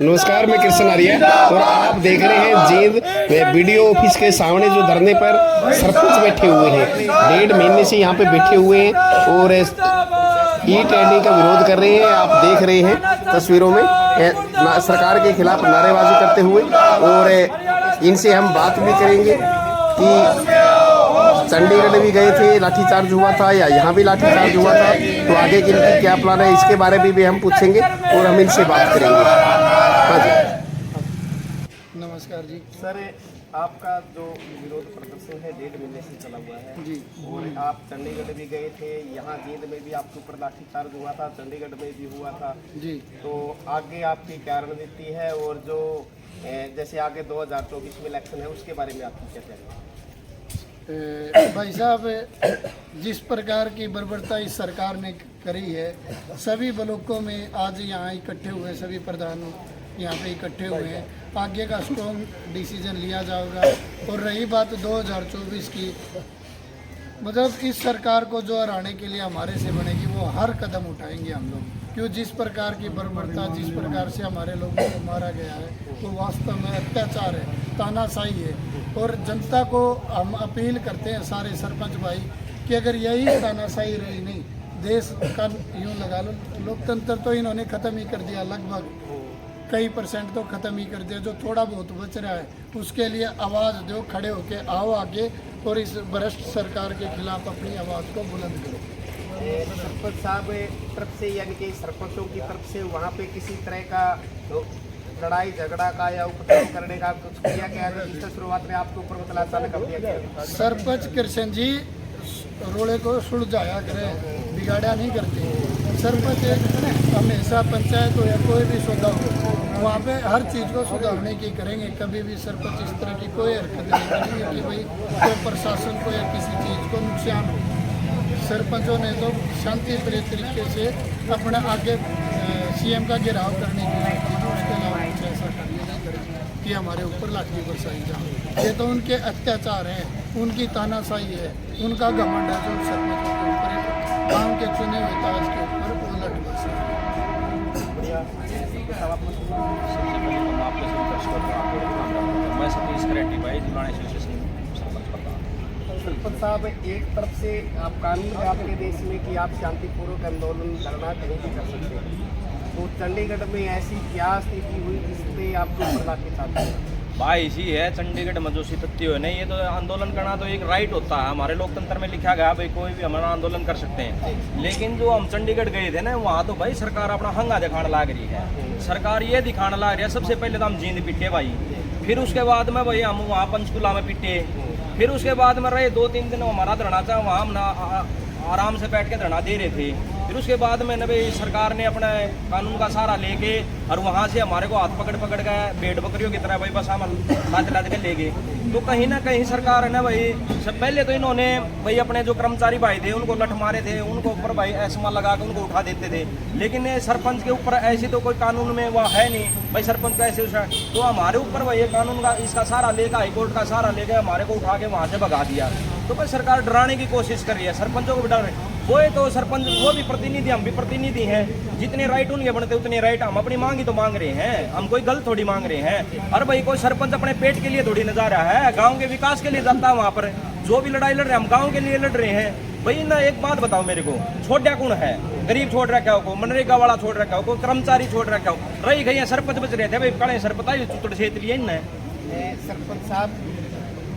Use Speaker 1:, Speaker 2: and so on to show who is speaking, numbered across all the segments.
Speaker 1: नमस्कार, मैं कृष्ण आर्य और आप देख रहे हैं जींद बीडीओ ऑफिस के सामने जो धरने पर सरपंच बैठे हुए हैं। 1.5 महीने से यहाँ पे बैठे हुए हैं और ई टेंडरिंग का विरोध कर रहे हैं। आप देख रहे हैं तस्वीरों में सरकार के खिलाफ नारेबाजी करते हुए। और इनसे हम बात भी करेंगे कि चंडीगढ़ भी गए थे, लाठीचार्ज हुआ था या यहाँ भी लाठीचार्ज हुआ था, तो आगे की इनकी क्या प्लान है इसके बारे में भी हम पूछेंगे और हम इनसे बात करेंगे। हाँ जी,
Speaker 2: नमस्कार जी।
Speaker 1: सर, आपका जो विरोध प्रदर्शन है 1.5 महीने से चला हुआ है
Speaker 2: जी,
Speaker 1: और आप चंडीगढ़ भी गए थे, यहाँ जींद में भी आपके ऊपर लाठीचार्ज हुआ था, चंडीगढ़ में भी हुआ था
Speaker 2: जी।
Speaker 1: तो आगे आपकी क्या रणनीति है और जो जैसे आगे 2024 में इलेक्शन है उसके बारे में आपकी क्या कहना है?
Speaker 2: भाई साहब, जिस प्रकार की बर्बरता इस सरकार ने करी है, सभी ब्लॉकों में आज यहाँ इकट्ठे हुए सभी प्रधान यहाँ पे इकट्ठे हुए हैं। आगे का स्ट्रॉन्ग डिसीजन लिया जाएगा। और रही बात 2024 की, मतलब इस सरकार को जो हराने के लिए हमारे से बनेगी वो हर कदम उठाएंगे हम लोग। क्यों, जिस प्रकार की बर्बरता, जिस प्रकार से हमारे लोगों को मारा गया है वो वास्तव में अत्याचार है, तानाशाही है। और जनता को हम अपील करते हैं सारे सरपंच भाई कि अगर यही तानाशाही रही नहीं, देश का यूँ लगा लो लोकतंत्र तो इन्होंने ख़त्म ही कर दिया, लगभग कई % तो ख़त्म ही कर दिया। जो थोड़ा बहुत बच रहा है उसके लिए आवाज़ दो, खड़े होके आओ आगे और इस भ्रष्ट सरकार के खिलाफ अपनी आवाज़ को बुलंद करो।
Speaker 1: सरपंच साहब तरफ से यानी कि सरपंचों की तरफ से वहाँ पे किसी तरह का लड़ाई झगड़ा का या उपद्रव करने का कुछ किया गया जिससे शुरुआत में आपके ऊपर मतलब अचानक कर दिया गया?
Speaker 2: सरपंच कृष्ण जी रोड़े को सुलझाया करें, बिगाड़ा नहीं करते। सरपंच एक हमेशा पंचायत हो या कोई भी सौदा हो वहाँ पे हर चीज़ को सुधारने की करेंगे। कभी भी सरपंच इस तरह की कोई हरकत नहीं करेंगे कि भाई कोई प्रशासन को या किसी चीज़ को नुकसान हो। सरपंचों ने तो शांति प्रिय तरीके से अपना आगे सीएम का घेराव करने की बात की, उसके अलावा कुछ ऐसा करने नहीं करेंगे कि हमारे ऊपर लाठी बरसाई जाए। ये तो उनके अत्याचार हैं, उनकी तानाशाही है, उनका घमंड है जो सरपंचों के ऊपर है, गाँव के चुने हुए ताज के ऊपर वो लाठी बरसाई।
Speaker 3: मैं सतीश करेटी भाई दुलाने एसोसिएशन सरपंच प्रधान।
Speaker 1: सरपंच साहब, एक तरफ से आप कानून है आपके देश में कि आप शांतिपूर्वक आंदोलन करना कहीं भी कर सकते हैं, तो चंडीगढ़ में ऐसी क्या स्थिति हुई जिससे आपको ऊपर लाठीचार्ज हुआ?
Speaker 3: भाई इसी है चंडीगढ़ में जो तथ्य है नहीं, ये तो आंदोलन करना तो एक राइट होता है, हमारे लोकतंत्र में लिखा गया भाई कोई भी हमारा आंदोलन कर सकते हैं। लेकिन जो हम चंडीगढ़ गए थे ना, वहाँ तो भाई सरकार अपना हंगा दिखाने लग रही है। सरकार ये दिखाने लग रही है, सबसे पहले तो हम जींद पिटे भाई, फिर उसके बाद में भाई हम वहाँ पंचकुला में पिटे, फिर उसके बाद में रहे 2-3 दिन हमारा धरना था, वहाँ हम आराम से बैठ के धरना दे रहे थे। फिर उसके बाद में भाई सरकार ने अपना कानून का सहारा लेके और वहाँ से हमारे को हाथ पकड़ के भेड़ बकरियों की तरह भाई बस हम लाद के ले गए। तो कहीं ना कहीं सरकार है ना भाई, सब पहले तो इन्होंने भाई अपने जो कर्मचारी भाई थे उनको लठ मारे थे, उनको ऊपर भाई एस्मा लगा के उनको उठा देते थे। लेकिन ये सरपंच के ऊपर ऐसी तो कोई कानून में वह है नहीं भाई, सरपंच का ऐसे तो हमारे ऊपर भाई ये कानून का इसका सहारा लेकर हाईकोर्ट का सहारा लेकर हमारे को उठा के वहाँ से भगा दिया। तो भाई सरकार डराने की कोशिश कर रही है, सरपंचों को भी डर वो है। तो सरपंच वो भी प्रतिनिधि, हम भी प्रतिनिधि हैं, जितने राइट उनके बनते उतने राइट हम अपनी मांग ही तो मांग रहे हैं, हम कोई गलत थोड़ी मांग रहे हैं। और भाई कोई सरपंच अपने पेट के लिए थोड़ी न जा रहा है, गांव के विकास के लिए जाता है। वहाँ पर जो भी लड़ाई लड़ रहे हैं हम गांव के लिए लड़ रहे हैं। भाई ना एक बात बताओ मेरे को, छोड़ा कौन है? गरीब छोड़ रखा हो, मनरेगा वाला छोड़ रखा हो, कोई कर्मचारी छोड़ रखा हो, रही गई सरपंच बच रहे थे भाई, कड़े सरपंच चुतड़ क्षेत्र लिए न।
Speaker 1: सरपंच साहब,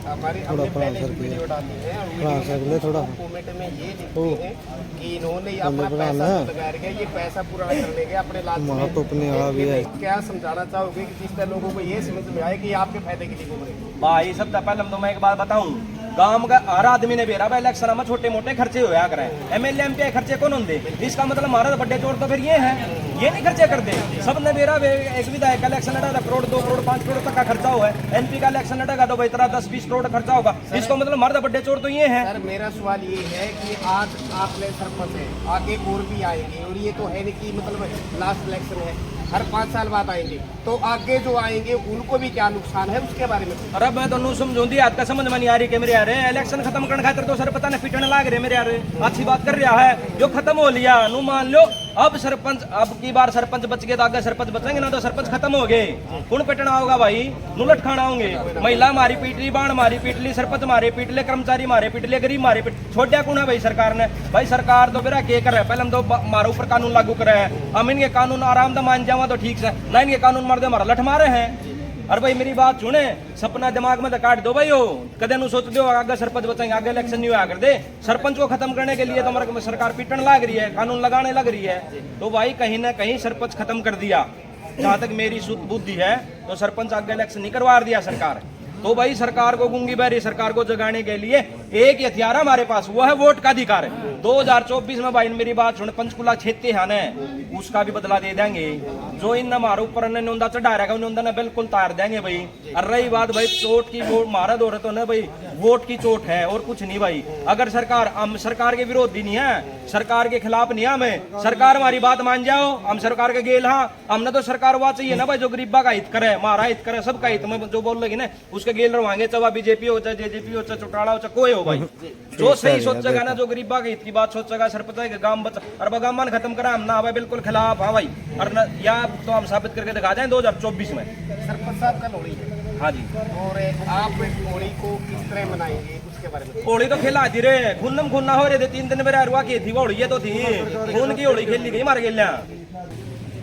Speaker 1: हमारे हमने पहले वीडियो डाली है और थोड़ा कमेंट में ये लिखते हैं कि इन्होंने अपना पैसा लगाया गया, ये पैसा पूरा करने गए अपने लाभ तो अपने क्या समझाना चाहोगे कि जिस तरह लोगों को ये समझ में आए कि आपके फायदे के लिए घूम रहे?
Speaker 3: भाई सबसे पहले तो मैं एक बात बताऊं, गांव का हर आदमी ने बेरा इलेक्शन में छोटे मोटे खर्चे होया करें, एमएलए एमपी खर्चे कौन होंगे? इसका मतलब हमारा बड़े चोर तो फिर ये है, ये नहीं खर्चे करते। सबने बेरा एक विधायक का इलेक्शन लड़ा, करोड़ 2 करोड़ 5 करोड़ तक का खर्चा हुआ है, एमपी का इलेक्शन लड़ेगा तो भाई 10-20 करोड़ खर्चा होगा। इसको मतलब हमारा बड़े चोर तो ये है।
Speaker 1: सर, मेरा सवाल ये है कि आज आप सरपंच है, आगे और भी आएंगे और ये तो है नहीं कि मतलब लास्ट इलेक्शन है, हर 5 साल बाद आएंगे, तो आगे जो आएंगे उनको भी क्या नुकसान है उसके बारे में?
Speaker 3: अरे मैं तो नू समझूं दी, आज का समझ में नहीं आ रही कि मेरे यार इलेक्शन खत्म करने खातिर तो सर पता नहीं पिटने लाग रहे मेरे यार, अच्छी बात कर रहा है जो खत्म हो लिया नू मान लो अब सरपंच, अब की बार सरपंच बच गए तो आगे सरपंच बचेंगे ना, तो सरपंच खत्म हो गए, कौन पिटना होगा भाई, नुलट खाना होंगे। महिला मारी पीट ली, बाण मारी पीट ली, सरपंच मारे पीट ले, कर्मचारी मारे पीट ले, गरीब मारे पीट, छोड़ा कौन है भाई सरकार ने? भाई सरकार तो मेरा क्या कर रहा है, पहले हम तो मारो ऊपर कानून लागू करे हैं, हम इनके कानून आराम से मान जावा तो ठीक से, ना इनके कानून मार दे हमारा लठ मारे हैं। अरे भाई मेरी बात सुने, सपना दिमाग में तो काट दो भाई, हो कदे नु सोच दो आगे सरपंच बचेंगे, आगे इलेक्शन नहीं हुआ कर दे, सरपंच को खत्म करने के लिए तो हमारी सरकार पीटने लग रही है, कानून लगाने लग रही है। तो भाई कहीं ना कहीं सरपंच खत्म कर दिया, जहां तक मेरी शुद्ध बुद्धि है, तो सरपंच आगे इलेक्शन नहीं करवा दिया सरकार। तो भाई सरकार को, गूंगी बहरी सरकार को जगाने के लिए एक ही हथियार हमारे पास, वो है वोट का अधिकार। 2024 में भाई मेरी बात सुन, पंचकुला क्षेत्र है ना, उसका भी बदला दे देंगे, जो इन हमारे ऊपर न्योंदा चढ़ा रहेगा न्योंदा ने बिल्कुल तार देंगे भाई। और रही बात भाई चोट की, वो मारा दो रहे तो ना भाई, वोट की चोट है और कुछ नहीं भाई। अगर सरकार, हम सरकार के विरोधी नहीं है, सरकार के खिलाफ नहीं, हमें सरकार हमारी बात मान जाओ, हम सरकार के गेल, हाँ हमने तो सरकार हुआ चाहिए ना भाई, जो गरीबा का हित करे, हमारा हित करे, सबका हित में जो बोल रही ना उसके गेल रवाएंगे, चाहे बीजेपी हो, चाहे जेजेपी हो, चाहे चौटाला हो, चाहे कोई हो भाई, जो सही सोचेगा ना, जो गरीबा के हित की बात सोचेगा, सरपंच के गांव बचा और गांव खत्म करा, हम ना भाई बिल्कुल खिलाफ, हाँ भाई। और या तो हम साबित करके दिखा दें 2024 में।
Speaker 1: सरपंच साहब कल होली है,
Speaker 3: हाँ जी,
Speaker 1: और आप होली को किस तरह मनाएंगे उसके बारे में?
Speaker 3: होली तो खेला दी रे, खूनम खूना हो रहे थे, 3 दिन मेरे अरुआ की थी, वो होली तो थी, खून की होली खेली गई, मार गया।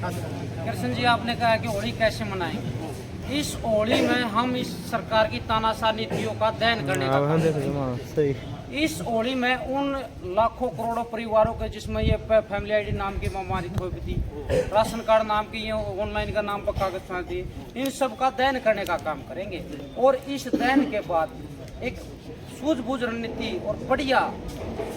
Speaker 4: कृष्ण जी, आपने कहा कि होली कैसे मनाएंगे, इस होली में हम इस सरकार की तानाशाह नीतियों का दहन करने का काम करेंगे। इस होली में उन लाखों करोड़ों परिवारों के जिसमें ये फैमिली आईडी नाम की बीमारी थोपी थी, राशन कार्ड नाम की ये ऑनलाइन का नाम पर कागज थी, इन सब का दहन करने का काम करेंगे। और इस दहन के बाद एक सूझबूझ रणनीति और बढ़िया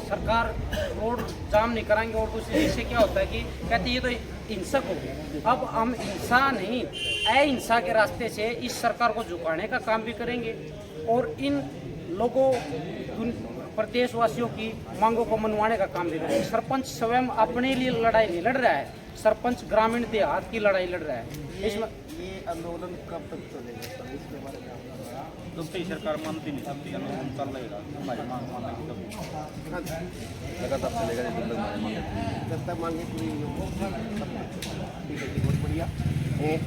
Speaker 4: सरकार रोड जाम नहीं कराएंगे। और दूसरी इससे क्या होता है कि कहते ये तो हिंसक हो गए, अब हम हिंसा नहीं अहिंसा के रास्ते से इस सरकार को झुकाने का काम भी करेंगे और इन लोगों प्रदेशवासियों की मांगों को मनवाने का काम भी करेंगे। सरपंच स्वयं अपने लिए लड़ाई नहीं लड़ रहा है, सरपंच ग्रामीण देहात की लड़ाई लड़ रहा है। इसमें
Speaker 1: ये आंदोलन कब तक चलेगा, इसके बारे में?
Speaker 3: तो सरकार मानती नहीं सकती, आंदोलन चल रहेगा, हमारी मांग मानेगी तब लगातार चलेगा
Speaker 1: जब तक मांगे पूरी नहीं होगी। ठीक है जी, बहुत बढ़िया।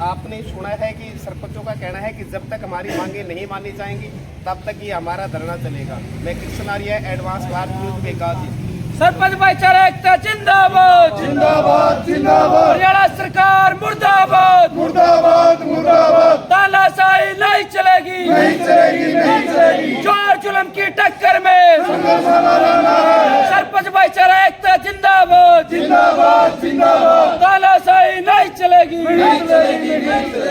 Speaker 1: आपने सुना है कि सरपंचों का कहना है कि जब तक हमारी मांगे नहीं मानी जाएंगी तब तक ये हमारा धरना चलेगा। मैं कृष्ण आर्य, एडवांस भारत न्यूज में गाजी।
Speaker 4: सरपंच भाईचारा एकता जिंदाबाद
Speaker 5: जिंदाबाद जिंदाबाद,
Speaker 4: हरियाणा सरकार मुर्दाबाद
Speaker 5: मुर्दाबाद मुर्दाबाद,
Speaker 4: तानाशाही नहीं चलेगी,
Speaker 5: नहीं चलेगी नहीं चलेगी,
Speaker 4: जोर जुल्म की टक्कर में
Speaker 5: संघर्ष हमारा नारा है,
Speaker 4: सरपंच भाईचारा एकता जिंदाबाद
Speaker 5: जिंदाबाद जिंदाबाद,
Speaker 4: तानाशाही नहीं चलेगी,
Speaker 5: नहीं चलेगी नहीं चलेगी।